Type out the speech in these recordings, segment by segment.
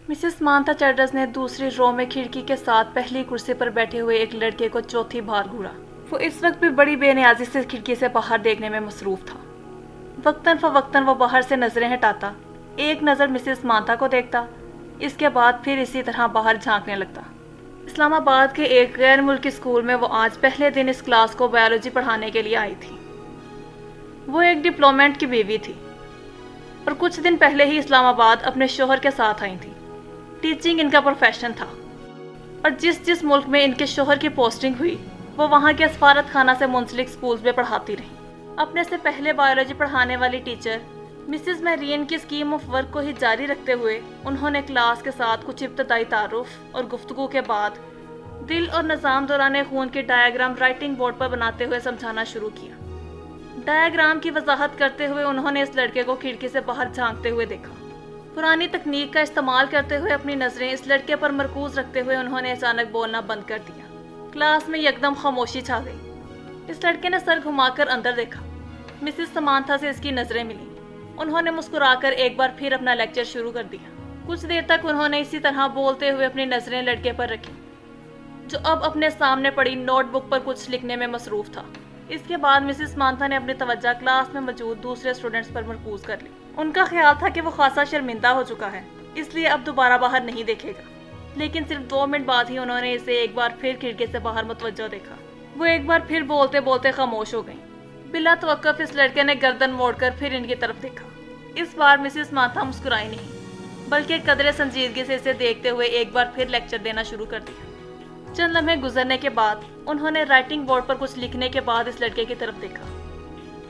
Mrs मांथा chatters ने दूसरी रो में खिड़की के साथ पहली कुर्सी पर बैठे हुए एक लड़के को चौथी बार घूरा। वो इस वक्त भी बड़ी बेनियाजी से खिड़की से बाहर देखने में मसरूफ था। वक्तन फवक्तन वो बाहर से नजरें हटाता, एक नज़र मिसेस मांथा को देखता, इसके बाद फिर इसी तरह बाहर झांकने लगता। इस्लामाबाद के एक गैर मुल्की स्कूल में वो आज पहले दिन इस क्लास को बायोलॉजी पढ़ाने के लिए आई थी। वो एक डिप्लोमेट की बीवी थी और कुछ दिन पहले ही इस्लामाबाद अपने शोहर के साथ आई थी। टीचिंग इनका प्रोफेशन था और जिस जिस मुल्क में इनके शोहर की पोस्टिंग हुई वो वहाँ के सफारत खाना से मुंसलिक स्कूल्स में पढ़ाती रही। अपने से पहले बायोलॉजी पढ़ाने वाली टीचर मिसेस मैरियन की स्कीम ऑफ वर्क को ही जारी रखते हुए उन्होंने क्लास के साथ कुछ इब्तदाई तारुफ और गुफ्तगू के बाद दिल और निज़ाम दौरान खून के डायग्राम राइटिंग बोर्ड पर बनाते हुए समझाना शुरू किया। डायग्राम की वजाहत करते हुए उन्होंने इस लड़के को खिड़की से बाहर झांकते हुए देखा। पुरानी तकनीक का इस्तेमाल करते हुए अपनी नज़रें इस लड़के पर मरकूज रखते हुए उन्होंने अचानक बोलना बंद कर दिया। क्लास में यकदम खामोशी छा गई। इस लड़के ने सर घुमाकर अंदर देखा। मिसेस समांथा से इसकी नज़रें मिली। उन्होंने मुस्कुराकर एक बार फिर अपना लेक्चर शुरू कर दिया। कुछ देर तक उन्होंने इसी तरह बोलते हुए अपनी नज़रें लड़के पर रखी, जो अब अपने सामने पड़ी नोटबुक पर कुछ लिखने में मसरूफ था। इसके बाद मिसेस मांथा ने अपनी तवज्जो क्लास में मौजूद दूसरे स्टूडेंट्स पर मरकूज कर ली। उनका ख्याल था कि वो खासा शर्मिंदा हो चुका है, इसलिए अब दोबारा बाहर नहीं देखेगा। लेकिन सिर्फ 2 मिनट बाद ही उन्होंने इसे एक बार फिर खिड़की से बाहर मुतवज्जो देखा। वो एक बार फिर बोलते बोलते खामोश हो गई। बिला तवक्कुफ इस लड़के ने गर्दन मोड़कर फिर इनकी तरफ देखा। इस बार मिसेस मांथा मुस्कुराई नहीं, बल्कि कदरे संजीदगी से इसे देखते हुए एक बार फिर लेक्चर देना शुरू कर दिया। चंद लम्हे गुजरने के बाद उन्होंने राइटिंग बोर्ड पर कुछ लिखने के बाद इस लड़के की तरफ देखा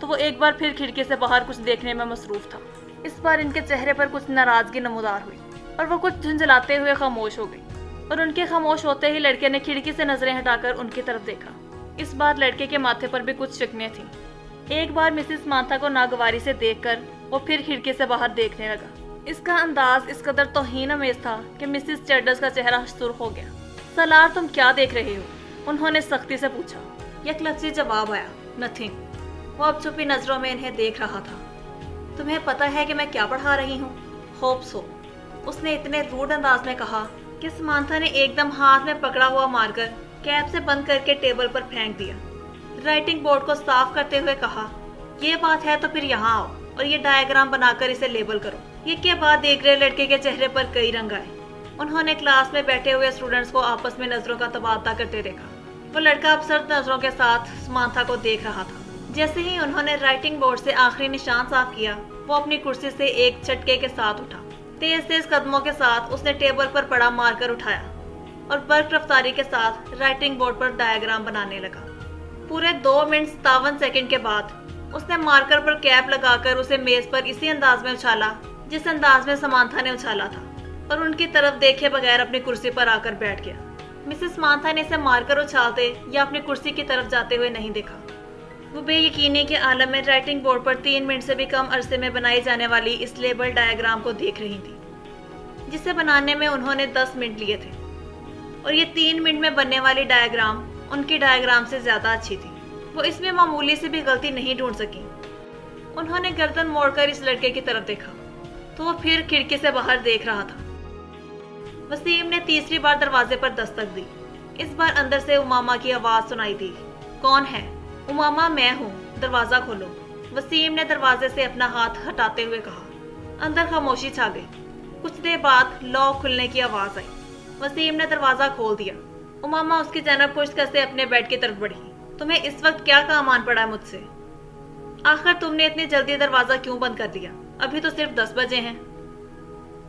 तो वो एक बार फिर खिड़की से बाहर कुछ देखने में मसरूफ था। इस बार इनके चेहरे पर कुछ नाराजगी नमूदार हुई और वो कुछ झुंझलाते हुए खामोश हो गई। और उनके खामोश होते ही लड़के ने खिड़की से नजरें हटाकर उनकी तरफ देखा। इस बार लड़के के माथे पर भी कुछ शिकनें थीं। एक बार मिसेस मांथा को नागवारी से देखकर वो फिर खिड़की से बाहर देखने लगा। इसका अंदाज इस कदर तौहीन अमेज था कि मिसेस चैटर्स का चेहरा सुर्ख हो गया। सलार, तुम क्या देख रहे हो? उन्होंने सख्ती से पूछा। यकलफ्ज़ी जवाब आया, नथिंग। वो अब छुपी नजरों में इन्हें देख रहा था। तुम्हें पता है कि मैं क्या पढ़ा रही हूँ? होप सो, उसने इतने रूड अंदाज में कहा कि समांथा ने एकदम हाथ में पकड़ा हुआ मारकर कैप से बंद करके टेबल पर फेंक दिया। राइटिंग बोर्ड को साफ करते हुए कहा, ये बात है तो फिर यहाँ आओ और ये डायग्राम बनाकर इसे लेबल करो। ये के बाद देख रहे लड़के के चेहरे पर कई रंग आए। उन्होंने क्लास में बैठे हुए स्टूडेंट्स को आपस में नजरों का तबादला करते देखा। वो लड़का अब सर्द नजरों के साथ समांथा को देख रहा था। जैसे ही उन्होंने राइटिंग बोर्ड से आखिरी निशान साफ किया, वो अपनी कुर्सी से एक झटके के साथ उठा। तेज तेज कदमों के साथ उसने टेबल पर पड़ा मार्कर उठाया और बर्क रफ्तारी के साथ राइटिंग बोर्ड पर डायग्राम बनाने लगा। पूरे 2 मिनट 57 सेकंड के बाद उसने मार्कर पर कैप लगाकर उसे मेज पर इसी अंदाज में उछाला जिस अंदाज में समांथा ने उछाला था और उनकी तरफ देखे बगैर अपनी कुर्सी पर आकर बैठ गया। मिसेस मांथा ने इसे मारकर उछालते या अपनी कुर्सी की तरफ जाते हुए नहीं देखा। वो बेयकीनी के आलम में राइटिंग बोर्ड पर 3 मिनट से भी कम अरसे में बनाई जाने वाली इस लेबल डायग्राम को देख रही थी, जिसे बनाने में उन्होंने 10 मिनट लिए थे। और ये 3 मिनट में बनने वाली डायग्राम उनकी डायग्राम से ज्यादा अच्छी थी। वो इसमें मामूली से भी गलती नहीं ढूंढ सकी। उन्होंने गर्दन मोड़कर इस लड़के की तरफ देखा तो वो फिर खिड़की से बाहर देख रहा था। वसीम ने तीसरी बार दरवाजे पर दस्तक दी। इस बार अंदर से उमामा की आवाज सुनाई दी। कौन है? उमामा, मैं हूँ, दरवाजा खोलो। वसीम ने दरवाजे से अपना हाथ हटाते हुए कहा। अंदर खामोशी छा गई। कुछ देर बाद लॉक खुलने की आवाज आई। वसीम ने दरवाजा खोल दिया। उमामा उसकी जानब पुश्त से अपने बेड की तरफ बढ़ी। तुम्हें इस वक्त क्या काम आन पड़ा है मुझसे? आखिर तुमने इतनी जल्दी दरवाजा क्यों बंद कर दिया? अभी तो सिर्फ 10 बजे हैं।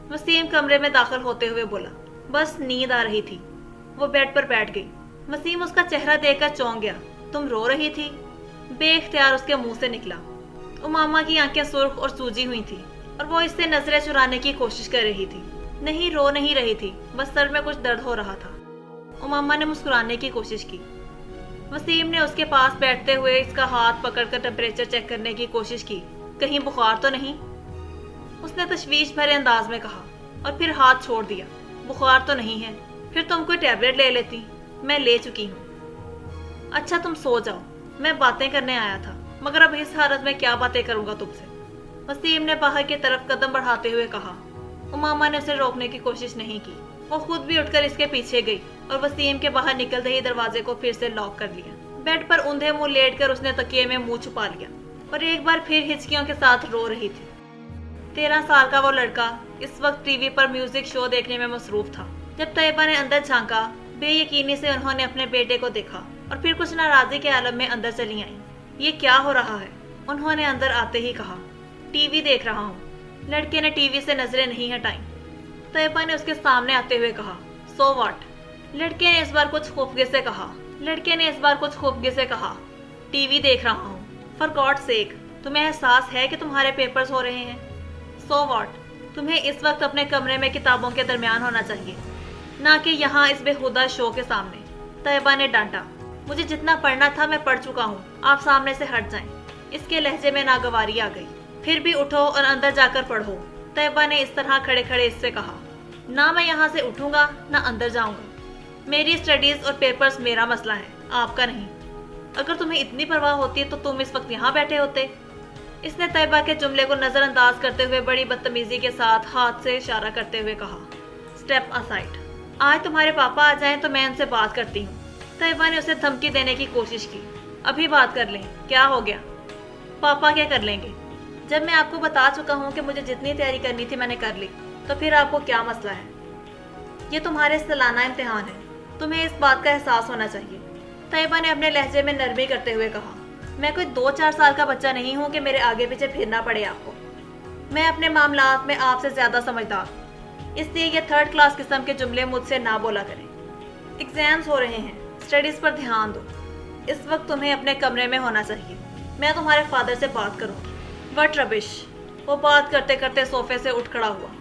वसीम कमरे में दाखिल होते हुए बोला, बस नींद आ रही थी। वो बेड पर बैठ गई। वसीम उसका चेहरा देखकर चौंक गया। तुम रो रही थी? बेख्तियार उसके मुंह से निकला। उमामा की आंखें सुर्ख और सूजी हुई थी और वो इससे नजरें चुराने की कोशिश कर रही थी। नहीं, रो नहीं रही थी, बस सर में कुछ दर्द हो रहा था। उमामा ने मुस्कुराने की कोशिश की। वसीम ने उसके पास बैठते हुए इसका हाथ पकड़कर टेम्परेचर चेक करने की कोशिश की। कहीं बुखार तो नहीं? उसने तशवीश भरे अंदाज में कहा और फिर हाथ छोड़ दिया। बुखार तो नहीं है? फिर तुम कोई टैबलेट ले लेती। मैं ले चुकी हूँ। अच्छा, तुम सो जाओ, मैं बातें करने आया था, मगर अब इस हालत में क्या बातें करूंगा तुमसे? वसीम ने बाहर की तरफ कदम बढ़ाते हुए कहा। उमामा ने उसे रोकने की कोशिश नहीं की। वो खुद भी उठकर इसके पीछे गई और वसीम के बाहर निकलते ही दरवाजे को फिर से लॉक कर लिया। बेड पर ऊंधे मुंह लेटकर उसने तकिए में मुंह छुपा लिया और एक बार फिर हिचकियों के साथ रो रही थी। 13 साल का वो लड़का इस वक्त टीवी पर म्यूजिक शो देखने में मसरूफ था। जब तैयबा ने अंदर झांका, बेयकीनी से उन्होंने अपने बेटे को देखा और फिर कुछ नाराजगी के आलम में अंदर चली आईं। ये क्या हो रहा है? उन्होंने अंदर आते ही कहा। टीवी देख रहा हूँ। लड़के ने टीवी से नजरें नहीं हटाई। तैयबा ने उसके सामने आते हुए कहा, सो व्हाट? लड़के ने इस बार कुछ खुफगे से कहा, टीवी देख रहा हूँ। फॉर गॉड सेक, तुम्हें एहसास है कि तुम्हारे पेपर्स हो रहे हैं? So what? तुम्हें इस वक्त अपने कमरे में किताबों के दरमियान होना चाहिए, ना कि यहाँ इस बेहुदा शो के सामने। तैयबा ने डांटा। मुझे जितना पढ़ना था मैं पढ़ चुका हूँ, आप सामने से हट जाएं। इसके लहजे में नागवारी आ गई। फिर भी उठो और अंदर जाकर पढ़ो। तैयबा ने इस तरह खड़े खड़े इससे कहा। ना मैं यहाँ से उठूंगा ना अंदर जाऊंगा। मेरी स्टडीज और पेपर्स मेरा मसला है, आपका नहीं। अगर तुम्हें इतनी परवाह होती तो तुम इस वक्त यहाँ बैठे होते। इसने तैयबा के जुमले को नजरअंदाज करते हुए बड़ी बदतमीजी के साथ हाथ से इशारा करते हुए कहा, स्टेप असाइड। आज तुम्हारे पापा आ जाएं तो मैं उनसे बात करती हूँ। तैयबा ने उसे धमकी देने की कोशिश की। अभी बात कर लें, क्या हो गया? पापा क्या कर लेंगे? जब मैं आपको बता चुका हूँ कि मुझे जितनी तैयारी करनी थी मैंने कर ली, तो फिर आपको क्या मसला है? ये तुम्हारे सालाना इम्तिहान है, तुम्हें इस बात का एहसास होना चाहिए। तैयबा ने अपने लहजे में नरमी करते हुए कहा, मैं कोई 2-4 साल का बच्चा नहीं हूँ कि मेरे आगे पीछे फिरना पड़े आपको। मैं अपने मामलात में आपसे ज्यादा समझदार हूँ, इसलिए ये 3rd क्लास किस्म के जुमले मुझसे ना बोला करें। एग्जाम्स हो रहे हैं, स्टडीज पर ध्यान दो। इस वक्त तुम्हें अपने कमरे में होना चाहिए। मैं तुम्हारे फादर से बात करूंगी। What rubbish. वो बात करते करते सोफे से उठ खड़ा हुआ।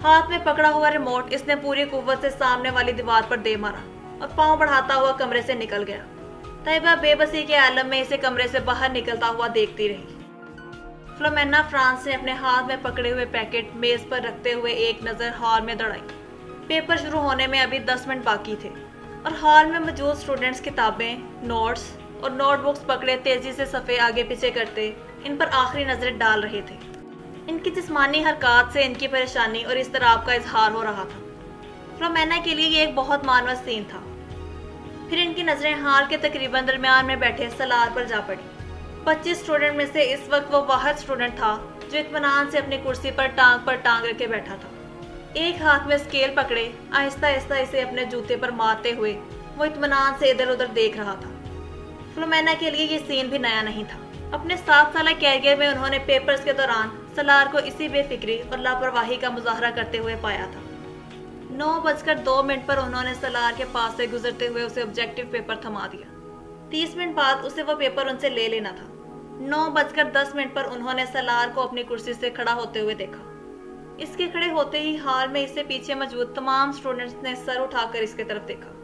हाथ में पकड़ा हुआ रिमोट इसने पूरी कुव्वत से सामने वाली दीवार पर दे मारा और पांव बढ़ाता हुआ कमरे से निकल गया। तैयबा बेबसी के आलम में इसे कमरे से बाहर निकलता हुआ देखती रही। फ्लोमेना फ्रांस ने अपने हाथ में पकड़े हुए पैकेट मेज पर रखते हुए एक नजर हॉल में दौड़ाई। पेपर शुरू होने में अभी 10 मिनट बाकी थे और हॉल में मौजूद स्टूडेंट्स किताबें, नोट्स और नोटबुक्स पकड़े तेजी से सफ़े आगे पीछे करते इन पर आखिरी नजरें डाल रहे थे। इनकी जिस्मानी हरकत से इनकी परेशानी और इज़्तिराब का इजहार हो रहा था। फ्लोमेना के लिए ये एक बहुत मानवस सीन था। फिर इनकी नजरें हॉल के तकरीबन दरमियान में बैठे सलार पर जा पड़ी। 25 स्टूडेंट में से इस वक्त वो वाहिद स्टूडेंट था जो इत्मीनान से अपनी कुर्सी पर टांग रखे बैठा था। एक हाथ में स्केल पकड़े आहिस्ता आहिस्ता इसे अपने जूते पर मारते हुए वो इत्मीनान से इधर उधर देख रहा था। फ्लोमेना के लिए ये सीन भी नया नहीं था। अपने 7 साल कैरियर में उन्होंने पेपर्स के दौरान सलार को इसी बेफिक्री और लापरवाही का मुजाहरा करते हुए पाया था। 9:02 पर उन्होंने सलार के पास से गुजरते हुए उसे ऑब्जेक्टिव पेपर थमा दिया। 30 मिनट बाद उसे वो पेपर उनसे ले लेना था। 9:10 पर उन्होंने सलार को अपनी कुर्सी से खड़ा होते हुए देखा। इसके खड़े होते ही हॉल में इससे पीछे मौजूद तमाम स्टूडेंट्स ने सर उठाकर इसके तरफ देखा।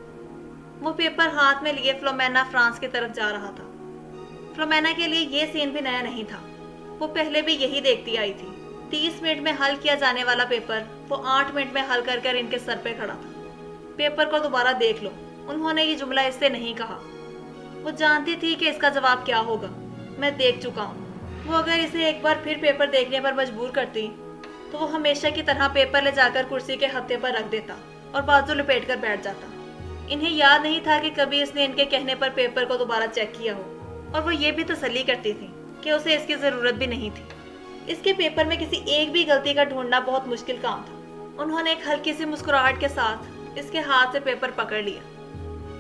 वो पेपर हाथ में लिए फ्लोमेना फ्रांस की तरफ जा रहा था। फ्लोमेना के लिए ये सीन भी नया नहीं था। वो पहले भी यही देखती आई थी। 30 मिनट में हल किया जाने वाला पेपर वो 8 मिनट में हल कर इनके सर पे खड़ा था। पेपर को दोबारा देख लो, उन्होंने ये जुमला इससे नहीं कहा। वो जानती थी कि इसका जवाब क्या होगा। मैं देख चुका हूँ। वो अगर इसे एक बार फिर पेपर देखने पर मजबूर करती तो वो हमेशा की तरह पेपर ले जाकर कुर्सी के हत्थे पर रख देता और बाजू लपेट कर बैठ जाता। इन्हें याद नहीं था कि कभी इसने इनके कहने पर पेपर को दोबारा चेक किया हो, और वो ये भी तसल्ली करती थी कि उसे इसकी ज़रूरत भी नहीं थी। इसके पेपर में किसी एक भी गलती का ढूंढना बहुत मुश्किल काम था। उन्होंने एक हल्की सी मुस्कुराहट के साथ इसके हाथ से पेपर पकड़ लिया।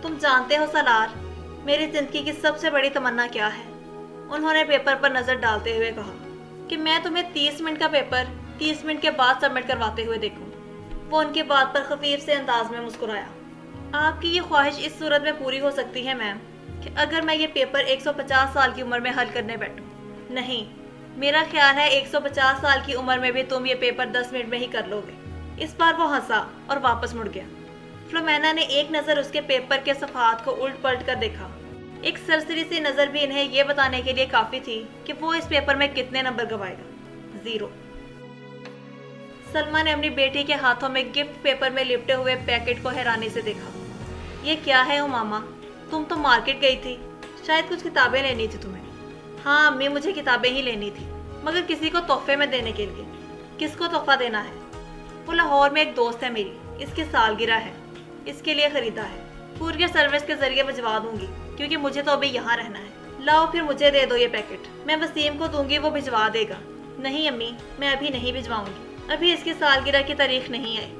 तुम जानते हो सलार, मेरी जिंदगी की सबसे बड़ी तमन्ना क्या है? उन्होंने पेपर पर नजर डालते हुए कहा कि मैं तुम्हें 30 मिनट का पेपर 30 मिनट के बाद सबमिट करवाते हुए देखूं। वो उनकी बात पर खफीफ से अंदाज में मुस्कुराया। आपकी ये ख्वाहिश इस सूरत में पूरी हो सकती है मैम कि अगर मैं ये पेपर 150 साल की उम्र में हल करने बैठूं। नहीं, मेरा ख्याल है 150 साल की उम्र में भी तुम ये पेपर 10 मिनट में ही कर लोगे। इस बार वो हंसा और वापस मुड़ गया। फ्लोमेना ने एक नज़र उसके पेपर के सफ़ात को उल्ट पलट कर देखा। एक सरसरी सी नज़र भी इन्हें ये बताने के लिए काफ़ी थी कि वो इस पेपर में कितने नंबर गवाएगा। 0। सलमा ने अपनी बेटी के हाथों में गिफ्ट पेपर में लिपटे हुए पैकेट को हैरानी से देखा। ये क्या है उमामा? तुम तो मार्केट गई थी, शायद कुछ किताबें लेनी थी तुम्हें। हाँ अम्मी, मुझे किताबें ही लेनी थी, मगर किसी को तोहफे में देने के लिए। किसको तोहफा देना है? وہ لاہور میں ایک دوست ہے میری، اس کی سالگرہ ہے، اس کے لیے خریدا ہے۔ کورئر سروس کے ذریعے بھجوا دوں گی کیونکہ مجھے تو ابھی یہاں رہنا ہے۔ لاؤ پھر مجھے دے دو یہ پیکٹ، میں وسیم کو دوں گی، وہ بھجوا دے گا۔ نہیں امی، میں ابھی نہیں بھجواؤں گی، ابھی اس کی سالگرہ کی تاریخ نہیں آئی۔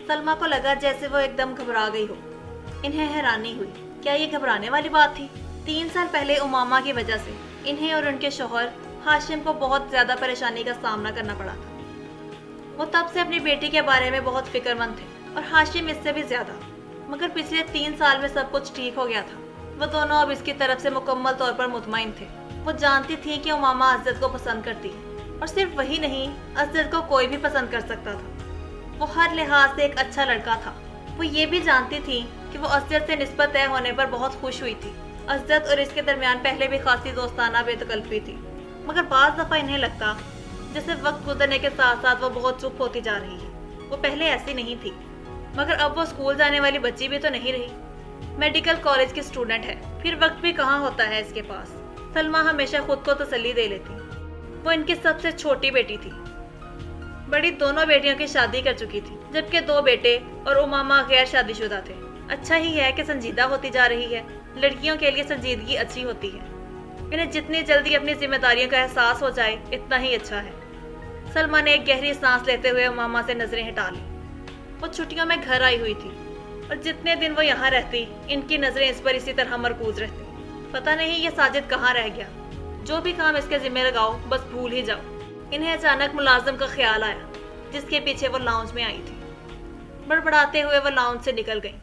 سلمیٰ کو لگا جیسے وہ ایک دم گھبرا گئی ہو۔ انہیں حیرانی ہوئی، کیا یہ گھبرانے والی بات تھی؟ 3 سال پہلے امامہ کی وجہ سے انہیں اور ان کے شوہر ہاشم کو بہت زیادہ پریشانی کا سامنا کرنا پڑا تھا۔ وہ تب سے اپنی بیٹی کے بارے میں بہت فکر مند تھے اور ہاشم اس سے بھی زیادہ، مگر پچھلے 3 سال میں سب کچھ ٹھیک ہو گیا تھا۔ وہ دونوں اب اس کی طرف سے مکمل طور پر مطمئن تھے۔ وہ جانتی تھی کہ امامہ عزت کو پسند کرتی ہے، اور صرف وہی نہیں، عزت کو کوئی بھی پسند کر سکتا تھا۔ وہ ہر لحاظ سے ایک اچھا لڑکا تھا۔ وہ یہ بھی جانتی تھی کہ وہ عزت سے نسبت طے ہونے پر بہت خوش ہوئی تھی۔ عزت اور اس کے درمیان پہلے بھی خاصی دوستانہ بے تکلفی تھی، مگر بعض دفعہ انہیں لگتا جیسے وقت گزرنے کے ساتھ ساتھ وہ بہت چپ ہوتی جا رہی ہے۔ وہ پہلے ایسی نہیں تھی، مگر اب وہ اسکول جانے والی بچی بھی تو نہیں رہی، میڈیکل کالج کی اسٹوڈنٹ ہے، پھر وقت بھی کہاں ہوتا ہے اس کے پاس۔ سلمیٰ ہمیشہ خود کو تسلی دے لیتی، وہ ان کی سب سے چھوٹی بیٹی تھی۔ بڑی دونوں بیٹیوں کی شادی کر چکی تھی، جبکہ 2 بیٹے اور امامہ غیر شادی شدہ تھے۔ اچھا ہی ہے کہ سنجیدہ ہوتی جا رہی ہے، لڑکیوں کے لیے سنجیدگی اچھی ہوتی ہے، انہیں جتنی جلدی اپنی ذمہ داریوں کا احساس ہو جائے اتنا ہی اچھا ہے۔ سلمیٰ نے ایک گہری سانس لیتے ہوئے امامہ سے نظریں ہٹا لی۔ وہ چھٹیوں میں گھر آئی ہوئی تھی، اور جتنے دن وہ یہاں رہتی ان کی نظریں اس پر اسی طرح مرکوز رہتی۔ پتہ نہیں یہ ساجد کہاں رہ گیا، جو بھی کام اس کے ذمہ لگاؤ بس بھول ہی جاؤ۔ انہیں اچانک ملازم کا خیال آیا جس کے پیچھے وہ لاؤنج میں آئی تھی۔ بڑبڑاتے ہوئے وہ لاؤنج سے نکل گئی۔